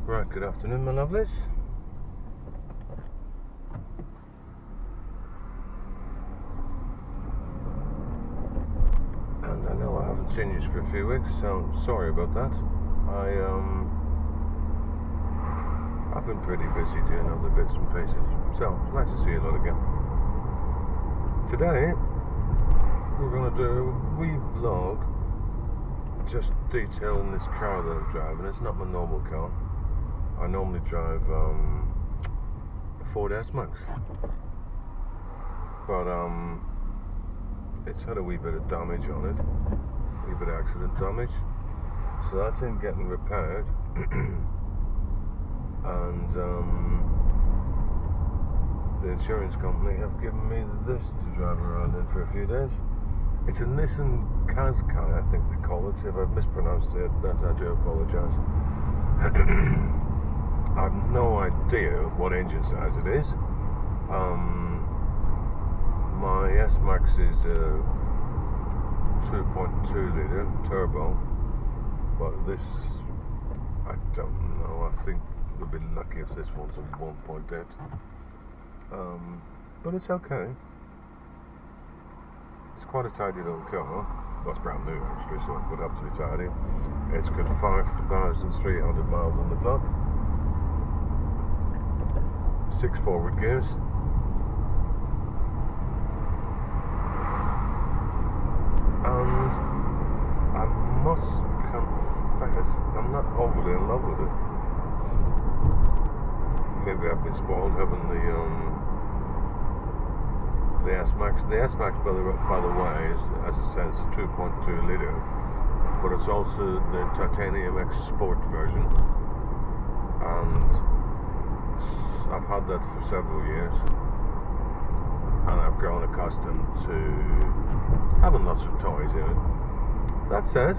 Right, good afternoon, my lovelies. And I know I haven't seen you for a few weeks, so sorry about that. I've been pretty busy doing other bits and pieces, so it's nice to see you lot again. Today we're going to do a wee vlog just detailing this car that I'm driving. It's not my normal car. I normally drive a Ford S-Max, but it's had a wee bit of damage on it, a wee bit of accident damage, so that's in getting repaired. And the insurance company have given me this to drive around in for a few days. It's a Nissan Qashqai, I think they call it. If I've mispronounced it, that I do apologise. I've no idea what engine size it is. My S-Max is a 2.2 litre turbo, but this, I don't know, I think we'll be lucky if this one's a 1.8. But it's okay. It's quite a tidy little car. Well, it's brand new actually, so it would have to be tidy. It's got 5,300 miles on the clock, 6 forward gears, and I must confess, I'm not overly in love with it. Maybe I've been spoiled having the S-Max. The S-Max, by the way, is, as it says, 2.2 litre, but it's also the Titanium X Sport version, and I've had that for several years, and I've grown accustomed to having lots of toys in it. That said,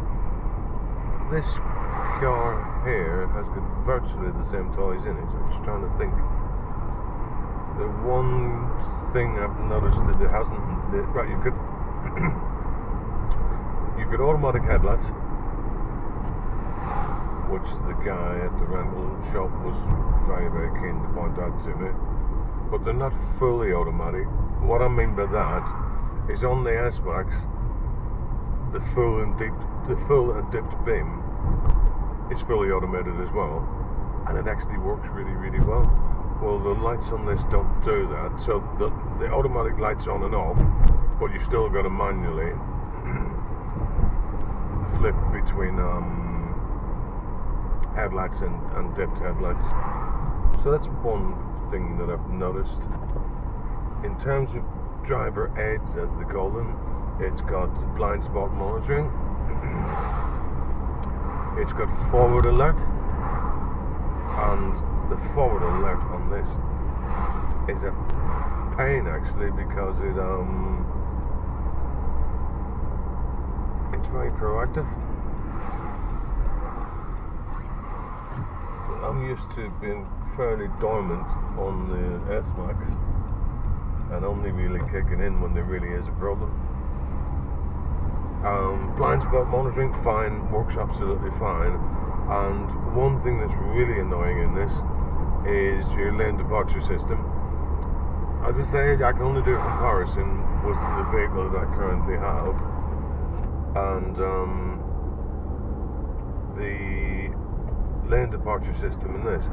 this car here has got virtually the same toys in it. I'm just trying to think. The one thing I've noticed that it hasn't, right, you've got automatic headlights, which the guy at the rental shop was very, very keen to point out to me, but they're not fully automatic. What I mean by that is on the S-Max, the full and dipped beam is fully automated as well, and it actually works really, really well. Well, the lights on this don't do that, so the automatic lights on and off, but you still got to manually flip between headlights and dipped headlights. So that's one thing that I've noticed. In terms of driver aids, as they call them, it's got blind spot monitoring, it's got forward alert, and the forward alert on this is a pain actually, because it's very proactive. I'm used to being fairly dormant on the S-Max and only really kicking in when there really is a problem. Blind spot monitoring, fine, works absolutely fine. And one thing that's really annoying in this is your lane departure system. As I say, I can only do a comparison with the vehicle that I currently have, and the lane departure system in this,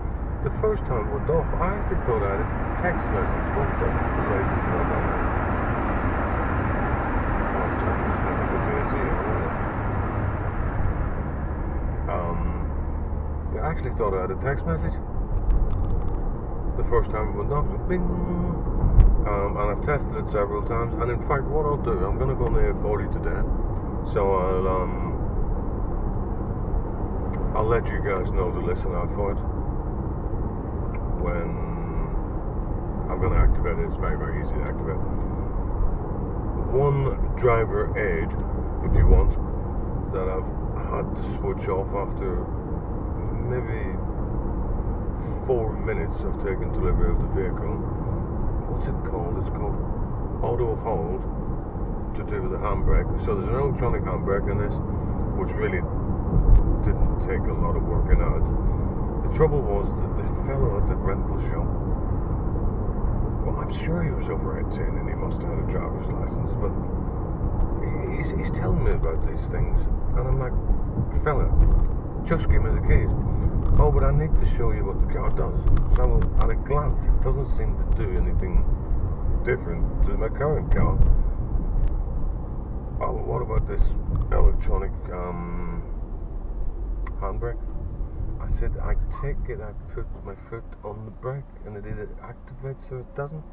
the first time it went off, I actually thought I had a text message. What the place is not on it? I actually thought I had a text message the first time it went off. Bing! And I've tested it several times, and in fact what I'll do, I'm going to go on the A40 today, so I'll let you guys know to listen out for it when I'm going to activate it. It's very, very easy to activate. One driver aid, if you want, that I've had to switch off after maybe 4 minutes of taking delivery of the vehicle. What's it called? It's called auto hold, to do with the handbrake. So there's an electronic handbrake in this, which really didn't take a lot of working out. The trouble was that the fellow at the rental shop, well, I'm sure he was over 18 and he must have had a driver's license, but he's telling me about these things, and I'm like, fella, just give me the keys. Oh, but I need to show you what the car does. So at a glance, it doesn't seem to do anything different to my current car. Oh, what about this electronic handbrake? I said, I take it, I put my foot on the brake and it either activates or it doesn't.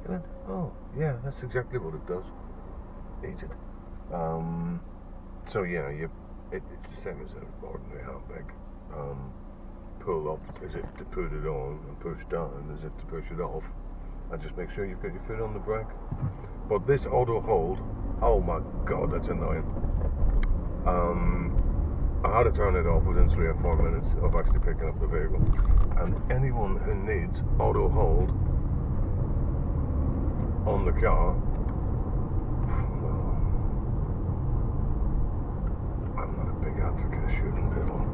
He went, oh, yeah, that's exactly what it does. Idiot. So yeah, it's the same as an ordinary handbrake. Pull up as if to put it on and push down as if to push it off, and just make sure you've got your foot on the brake. But this auto hold, oh my god, that's annoying. I had to turn it off within 3 or 4 minutes of actually picking up the vehicle, and anyone who needs auto hold on the car, well, I'm not a big advocate of shooting people.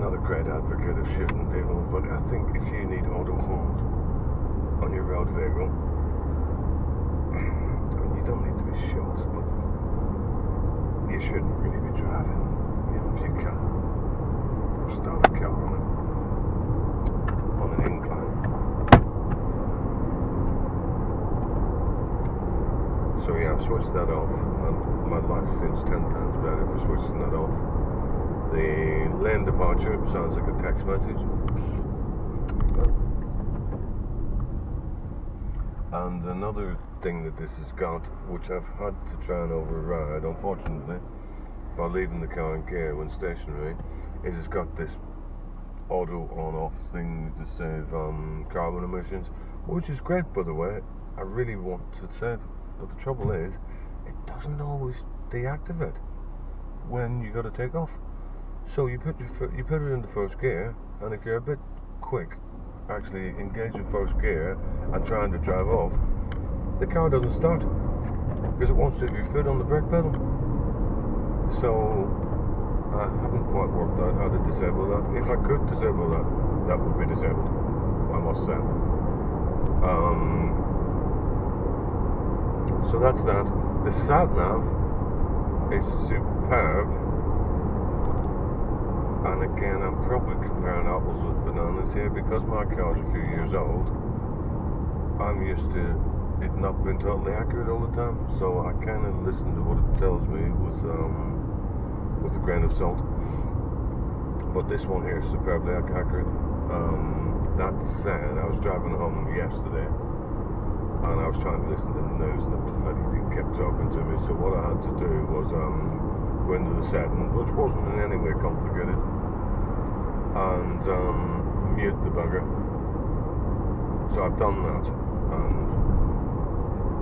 Not a great advocate of shooting people, but I think if you need auto hold on your road vehicle, I mean, you don't need to be shot, but you shouldn't really be driving. You know, if you can start a car on an incline. So yeah, I've switched that off, and my life feels 10 times better for switching that off. The lane departure sounds like a text message. And another thing that this has got, which I've had to try and override, unfortunately, by leaving the car in gear when stationary, is it's got this auto on-off thing to save carbon emissions, which is great, by the way. I really want to save, but the trouble is, it doesn't always deactivate when you got to take off. So you put it into first gear, and if you're a bit quick, actually engage in first gear and trying to drive off, the car doesn't start because it wants to have your foot on the brake pedal. So I haven't quite worked out how to disable that. If I could disable that, that would be disabled, I must say. So that's that. The sat-nav is superb. And again, I'm probably comparing apples with bananas here because my car's a few years old. I'm used to it not being totally accurate all the time, so I kind of listen to what it tells me with a grain of salt. But this one here is superbly accurate. That said, I was driving home yesterday and I was trying to listen to the news and the bloody thing kept talking to me. So what I had to do was go into the settings, which wasn't in any way complicated, and mute the bugger. So I've done that, and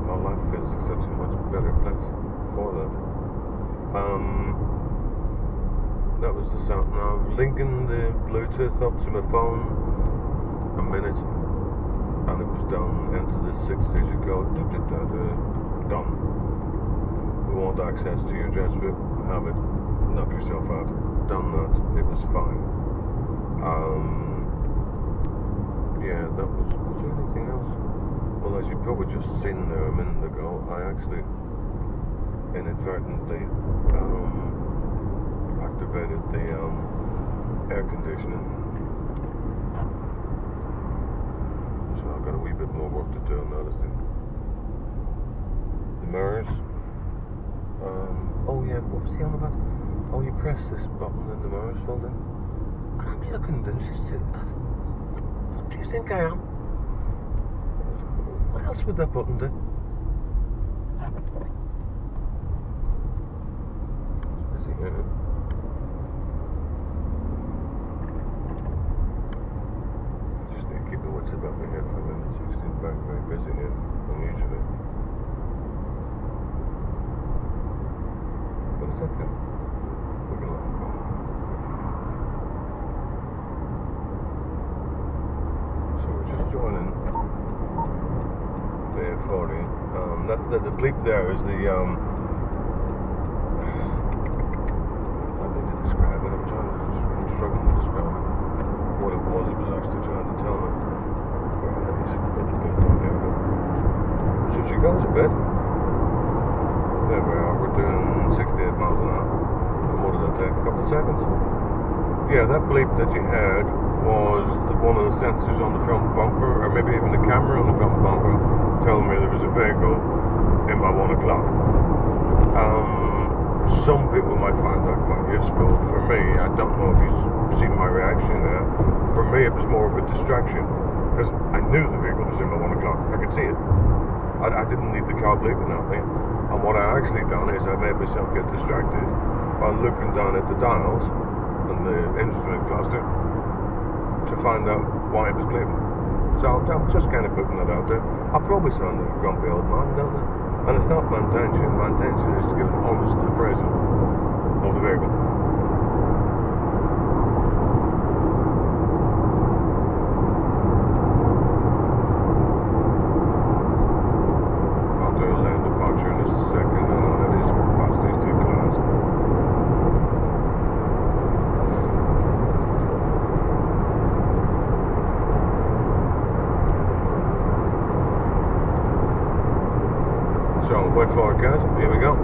my life feels like such a much better place for that. That was the sound. Now linking the Bluetooth up to my phone, a minute, and it was done. Enter the 6-digit code. Done. We want access to your address book. Have it. Knock yourself out. Done that. It was fine. Yeah, that was there anything else? Well, as you've probably just seen there a minute ago, I actually inadvertently activated the air conditioning. So I've got a wee bit more work to do on that, I think. The mirrors. Oh yeah, what was he on about? Oh, you press this button and the mirrors fold in. And I'm looking at them, she said, what do you think I am? What else would that button do? It's busy here. I just need to keep my wits about me here for a minute. It's actually very, very busy here, unusually. But it's okay. We can let it go. So we're just joining the 840. That's the bleep there is the how did you describe it? I'm struggling to describe it. What it was actually trying to tell me. So she goes a bit. There we are. We're doing 68 miles an hour. And what did that take? A couple of seconds? Yeah, that bleep that you heard was one of the sensors on the front bumper, or maybe even the camera on the front bumper, telling me there was a vehicle in my 1 o'clock. Some people might find that quite useful. For me, I don't know if you've seen my reaction there. For me, it was more of a distraction, because I knew the vehicle was in my 1 o'clock. I could see it. I didn't need the car bleeping at me. And what I actually done is I made myself get distracted by looking down at the dials and the instrument cluster to find out why it was bleeping. So I'm just kind of putting that out there. I probably sound like a grumpy old man, don't I? And it's not my intention. My intention is to give an honest appraisal of the vehicle. So, wait for it, guys. Here we go.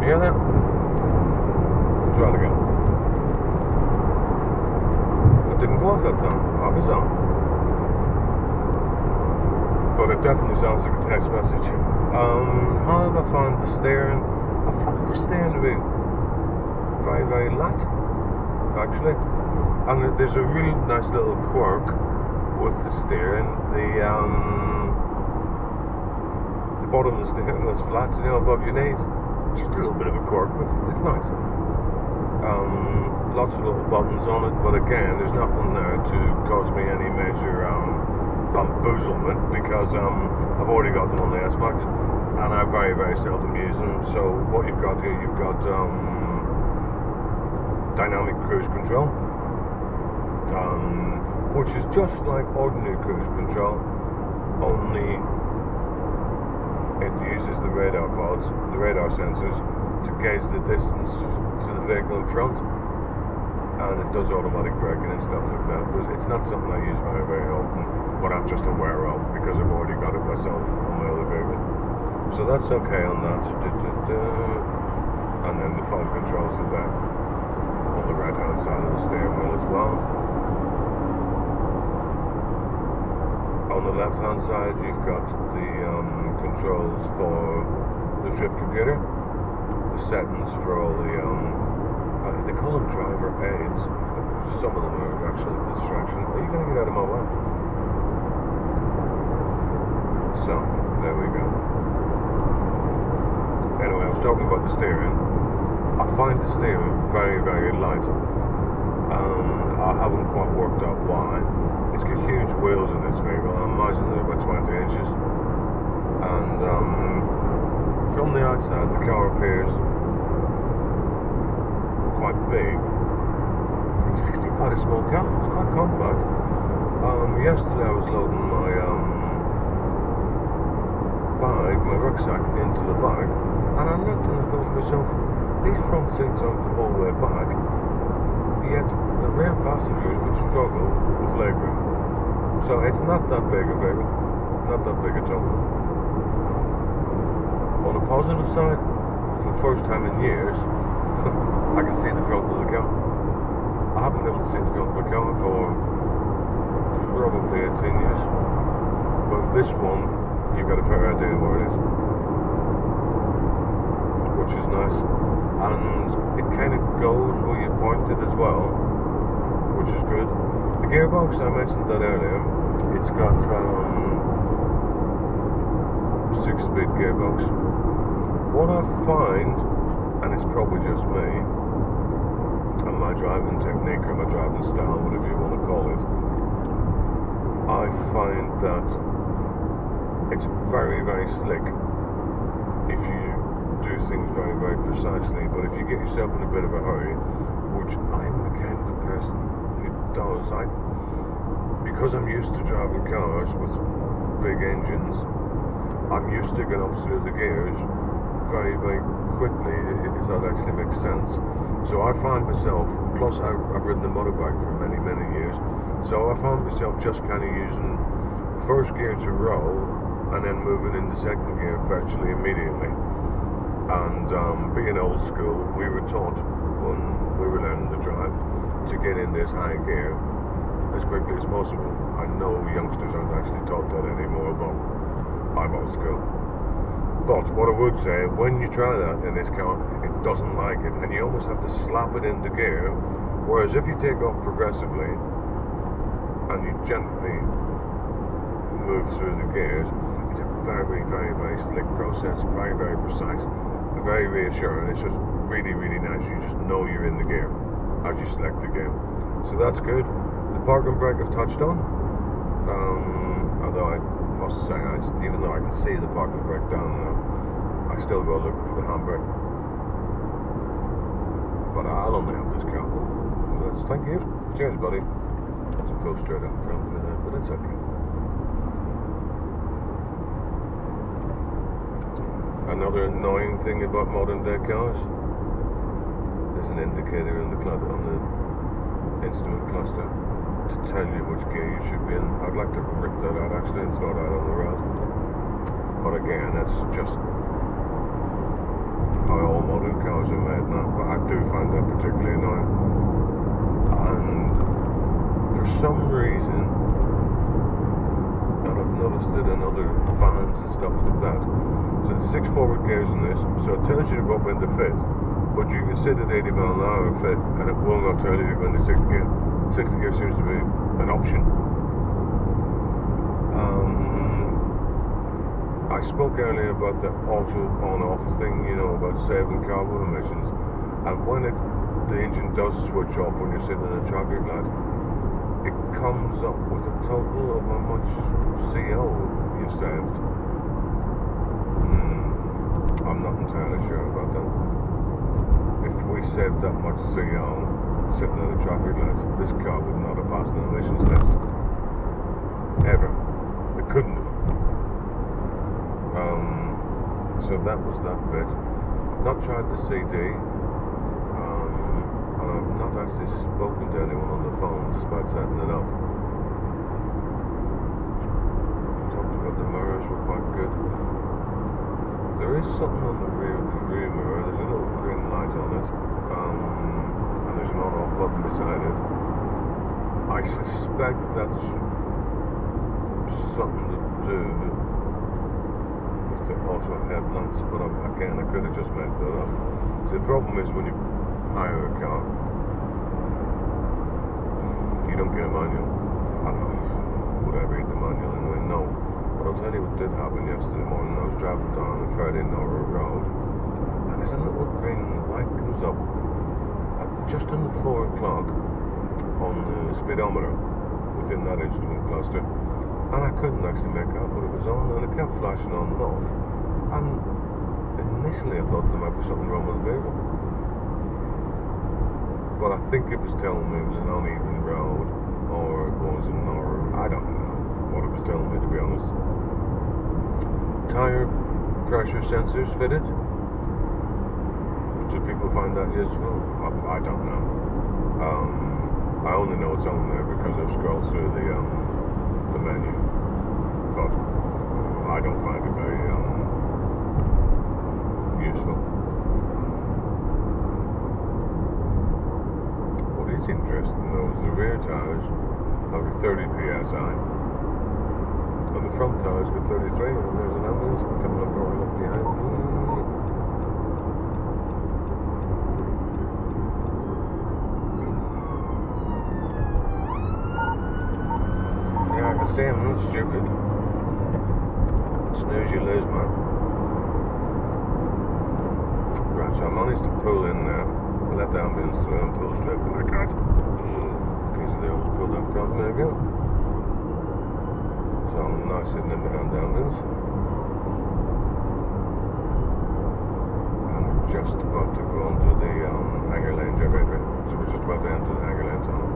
You hear that? Try it again. It didn't go off that time. I was on. But it definitely sounds like a text message. How have I found the steering? I found the steering to be very, very light, actually. And there's a really nice little quirk with the steering. The bottom of the steering was flat, you know, above your knees. Just a little bit of a quirk, but it's nice. Lots of little buttons on it, but again, there's nothing there to cause me any major bamboozlement, because I've already got them on the S-Max, and I very, very seldom use them. So what you've got here, you've got dynamic cruise control, which is just like ordinary cruise control, only it uses the radar pods, the radar sensors, to gauge the distance to the vehicle in front, and it does automatic braking and stuff like that. But it's not something I use very, very often, but I'm just aware of because I've already got it myself on my other vehicle. So that's okay on that. And then the phone controls are there on the right hand side of the steering wheel as well. On the left hand side you've got the controls for the trip computer, the settings for all the they call them driver aids. Some of them are actually a distraction. Are you going to get out of my way? So there we go. Anyway, I was talking about the steering. I find the steering very, very light. I haven't quite worked out why. It's got huge wheels in this vehicle. I imagine they're about 20 inches. And from the outside, the car appears quite big. It's actually quite a small car. It's quite compact. Yesterday I was loading my bag, my rucksack, into the bag, and I looked and I thought to myself, these front seats aren't the whole way back, yet the rear passengers would struggle with legroom. So it's not that big a vehicle, not that big at all. On the positive side, for the first time in years, I can see the front of the car. I haven't been able to see the front of the car for probably 18 years. But this one, you've got a fair idea where it is. Which is nice. And it kind of goes where you point it as well, which is good. The gearbox, I mentioned that earlier, it's got 6-speed gearbox. What I find, and it's probably just me, and my driving technique or my driving style, whatever you want to call it, I find that it's very, very slick if you do things very, very precisely. But if you get yourself in a bit of a hurry, which I'm the kind of person who does, because I'm used to driving cars with big engines, I'm used to getting up through the gears very, very quickly, if that actually makes sense. So I find myself, plus I've ridden a motorbike for many, many years, so I found myself just kind of using first gear to roll and then moving into second gear virtually immediately. And being old school, we were taught when we were learning to drive to get in this high gear as quickly as possible. I know youngsters aren't actually taught that anymore, but I'm old school. But what I would say, when you try that in this car, it doesn't like it, and you almost have to slap it into gear. Whereas if you take off progressively and you gently move through the gears, it's a very, very, very slick process, very, very precise, very reassuring. It's just really, really nice. You just know you're in the gear as you select the gear. So that's good. The parking brake I've touched on. Although I must say, even though I can see the parking brake down now, I still go looking for the handbrake. But I'll only have this car. Thank you. Cheers, buddy. It's a go straight up front with that, but it's okay. Another annoying thing about modern day cars, there's an indicator on the instrument cluster to tell you which gear you should be in. I'd like to rip that out actually and throw that on the road. But again, that's just how all modern cars are made now. But I do find that particularly annoying. And for some reason, and I've noticed it in other vans and stuff like that, so there's 6 forward gears in this, so it tells you to go up into 5th, but you can sit at 80 mile an hour in 5th and it will not tell you to go into 6th gear. 6th gear seems to be an option. I spoke earlier about the auto on-off thing, you know, about saving carbon emissions, and when the engine does switch off when you're sitting in a traffic light, it comes up with a total of how much CO you saved. I'm not entirely sure about that. If we saved that much CO sitting in a traffic light, this car would not have passed an emissions test. Ever. It couldn't have. So that was that bit. Not tried the CD. And I've not actually spoken to anyone on the phone despite setting it up. We talked about the mirrors were quite good. There is something on the rear mirror. There's a little green light on it, and there's an on-off button beside it. I suspect that's something to do with the auto headlamps, but again, I could have just made that up. So the problem is when you hire a car, you don't get a manual. I don't know, would I read the manual anyway? No. But I'll tell you what did happen yesterday morning. I was driving down a Friday Norwood Road, and there's a little green light comes up just on the 4 o'clock on the speedometer within that instrument cluster, and I couldn't actually make out what it was on, and it kept flashing on and off. And initially I thought there might be something wrong with the vehicle, but I think it was telling me it was an uneven road, or it was an Norwood. I don't know what it was telling me, to be honest. Tire pressure sensors fitted. Do people find that useful? I don't know. I only know it's on there because I've scrolled through the menu, but I don't find it very useful. What is interesting though is the rear tires have 30 psi. And the front tires got 33, and there's an ambulance coming up going up behind me. Yeah, I can see him, that's stupid. Snooze you lose, man. Right, so I managed to pull in there, let the ambulance through and pull straight back out. In case they almost pulled up front, there we go. So I'm now sitting in behind the ambulance. And we're just about to go onto the hanger lane generator. So we're just about to enter the hanger lane tunnel.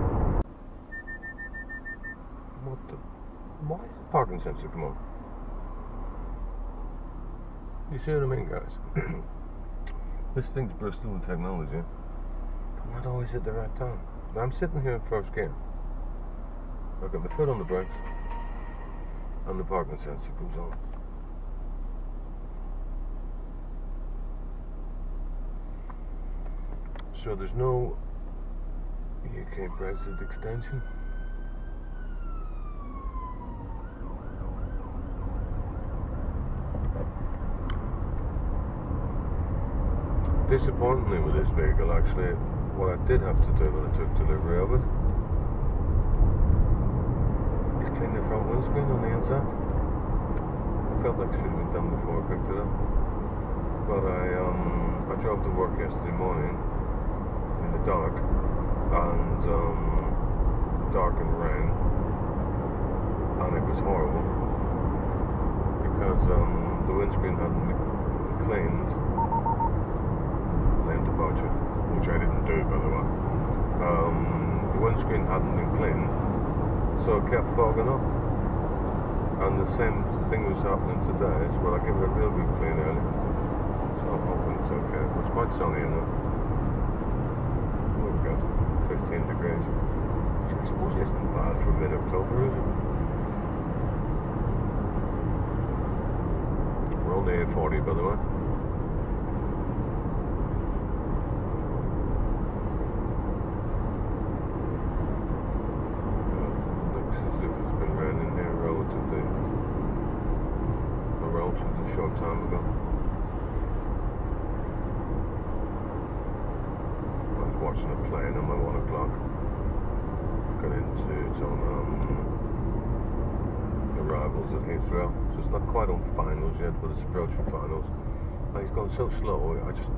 What the? Why did the parking sensor come on? You see what I mean, guys? This thing's bristling with technology, but not always at the right time. Now I'm sitting here in first gear. I've got my foot on the brakes, and the parking sensor goes on. So there's no UK Brexit extension. Disappointingly with this vehicle, actually, what I did have to do when I took delivery of it is clean the front windscreen on the inside. I felt like it should have been done before I picked it up. But I drove to work yesterday morning in the dark, and dark and rain, and it was horrible because the windscreen hadn't been cleaned. Lane departure, which I didn't do, by the way. The windscreen hadn't been cleaned, so it kept fogging up. And the same thing was happening today, so I gave it a real good clean earlier. So I'm hoping it's okay. It's quite sunny in there. What have we got? 15 degrees. Which I suppose isn't bad for mid-October, is it? We're on the A40, by the way. A short time ago. I was watching a plane on my 1 o'clock. Got into its own arrivals at Heathrow. So it's not quite on finals yet, but it's approaching finals. And he's going so slow, I just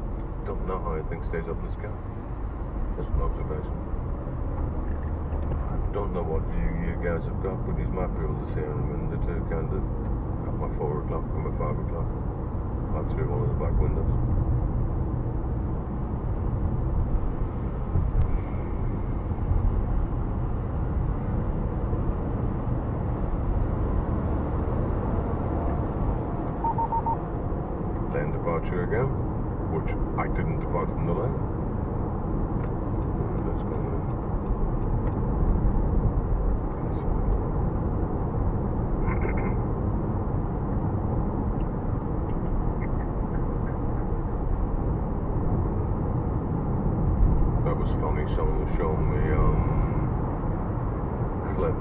don't know how anything stays up in the sky. Just an observation. I don't know what view you guys have got, but these might be able to see him in the two kind of my 4 o'clock and my 5 o'clock out through one of the back windows. Lane departure again, which I didn't depart from the lane. Let's go now. Funny, someone was showing me a clip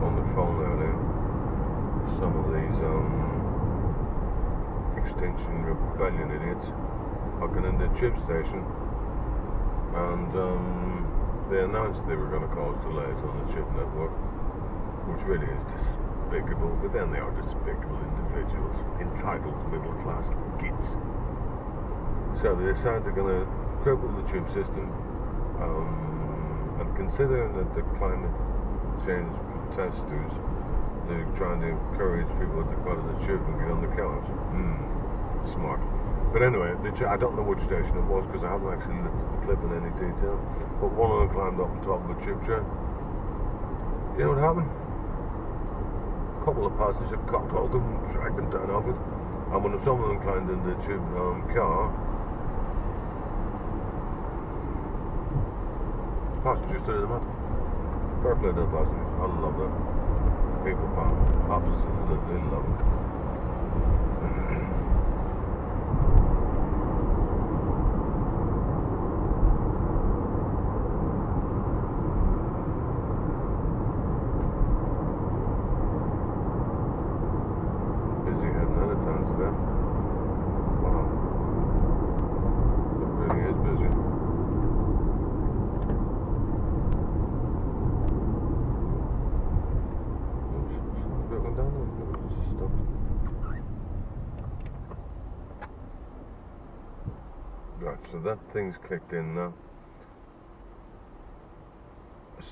on the phone earlier. Some of these Extinction Rebellion idiots fucking in the tube station, and they announced they were going to cause delays on the chip network, which really is despicable. But then they are despicable individuals, entitled middle class gits. So they decided they're going to cripple the tube system, and considering that the climate change protesters, they're trying to encourage people to go to the tube and get on the cars. Smart. But anyway, I don't know which station it was because I haven't actually looked at the clip in any detail, but one of them climbed up on top of a tube train. You know what happened? A couple of passengers caught hold of them and dragged them down off it, and when some of them climbed in the tube car, passengers stood in the mud. Fair play to the passengers. I love that. People power. Absolutely love it. Busy heading out of town today. Wow. It really is busy. Right, so that thing's kicked in now.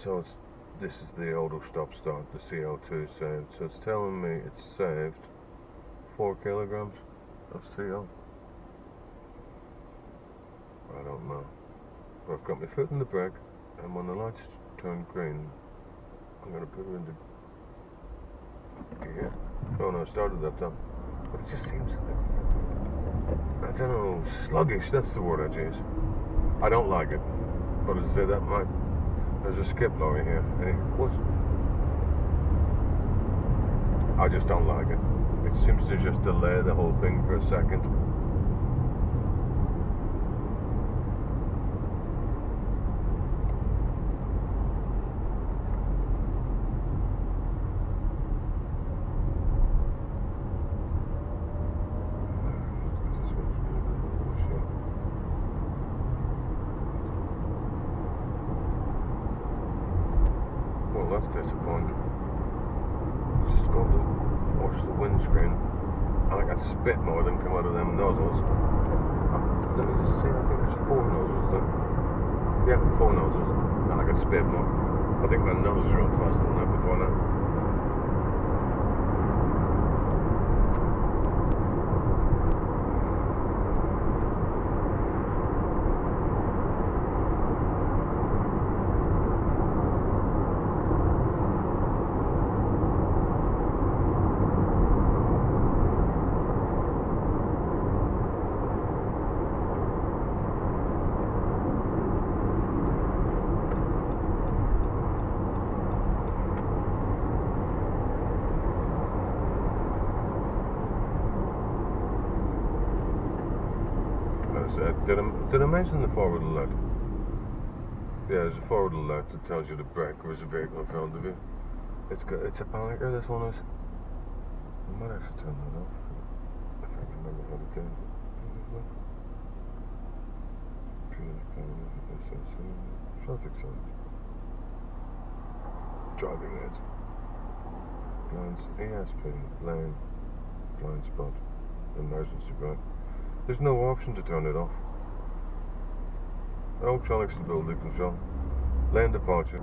So this is the auto stop start, the CO2 saved. So it's telling me it's saved 4 kilograms of CO. I don't know. But I've got my foot in the brake, and when the lights turn green, I'm going to put her into gear. Oh no, it started that time. But it just seems, I don't know, sluggish, that's the word I'd use. I don't like it. But as I say, that might, there's a skip lorry here. What? I just don't like it. It seems to just delay the whole thing for a second. Well, that's disappointing. It's just going to wash the windscreen, and I got spit more than come out of them nozzles. Let me just see, I think there's 4 nozzles there. Yeah, 4 nozzles, and I got spit more. I think my nose is run faster than that before now. Did I mention the forward alert? Yeah, there's a forward alert that tells you to brake. There's a vehicle in front of you. It's a panicker, this one is. I might actually turn that off if I remember how to do it. Traffic signs. Driving aids. Blinds, ESP, lane, blind spot, emergency brake. There's no option to turn it off. Electronic stability control, lane departure.